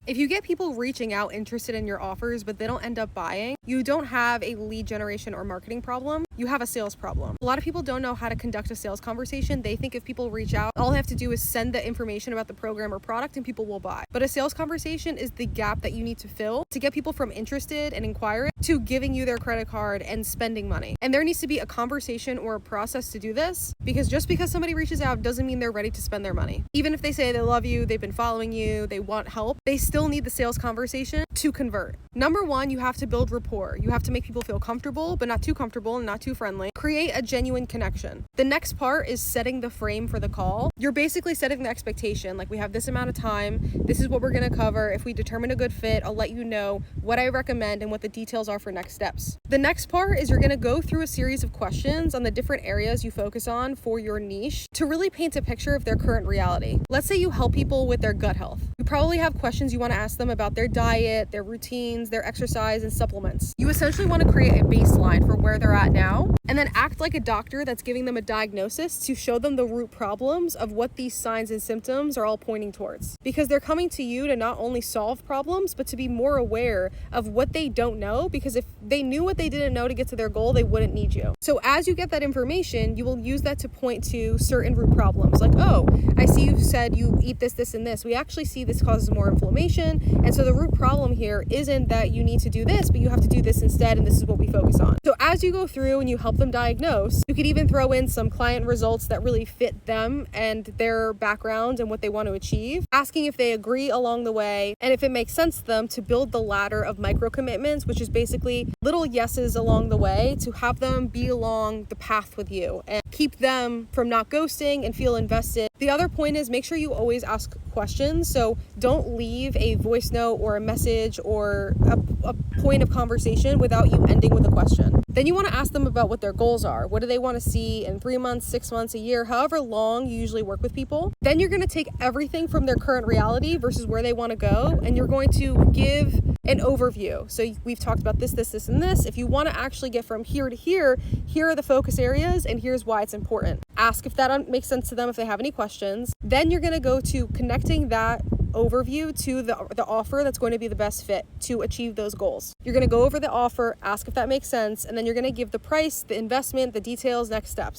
If you get people reaching out interested in your offers, but they don't end up buying, you don't have a lead generation or marketing problem, you have a sales problem. A lot of people don't know how to conduct a sales conversation. They think if people reach out, all they have to do is send the information about the program or product and people will buy. But a sales conversation is the gap that you need to fill to get people from interested and inquiring to giving you their credit card and spending money. And there needs to be a conversation or a process to do this, because just because somebody reaches out doesn't mean they're ready to spend their money. Even if they say they love you, they've been following you, they want help, they still need the sales conversation to convert. Number one, you have to build rapport. You have to make people feel comfortable, but not too comfortable and not too friendly. Create a genuine connection. The next part is setting the frame for the call. You're basically setting the expectation. Like, we have this amount of time. This is what we're going to cover. If we determine a good fit, I'll let you know what I recommend and what the details are for next steps. The next part is you're going to go through a series of questions on the different areas you focus on for your niche to really paint a picture of their current reality. Let's say you help people with their gut health. You probably have questions you want to ask them about their diet, their routines, their exercise, and supplements. You essentially want to create a baseline for where they're at now, and then act like a doctor that's giving them a diagnosis to show them the root problems of what these signs and symptoms are all pointing towards. Because they're coming to you to not only solve problems, but to be more aware of what they don't know, because if they knew what they didn't know to get to their goal, they wouldn't need you. So as you get that information, you will use that to point to certain root problems. Like, oh, I see you said you eat this, this, and this. We actually see this causes more inflammation. And so the root problem here isn't that you need to do this, but you have to do this instead, and this is what we focus on. So as you go through and you help them diagnose, you could even throw in some client results that really fit them and their background and what they want to achieve, asking if they agree along the way, and if it makes sense to them to build the ladder of micro commitments, which is basically little yeses along the way to have them be along the path with you and keep them from not ghosting and feel invested. The other point is make sure you always ask questions. So don't leave a voice note or a message or a point of conversation without you ending with a question. Then you want to ask them about what their goals are. What do they want to see in 3 months, 6 months, a year, however long you usually work with people. Then you're going to take everything from their current reality versus where they want to go, and you're going to give an overview. So we've talked about this, this, this, and this. If you want to actually get from here to here, here are the focus areas and here's why it's important. Ask if that makes sense to them if they have any questions. Then you're going to go to connecting that overview to the offer that's going to be the best fit to achieve those goals. You're going to go over the offer, ask if that makes sense, and then you're going to give the price, the investment, the details, next steps.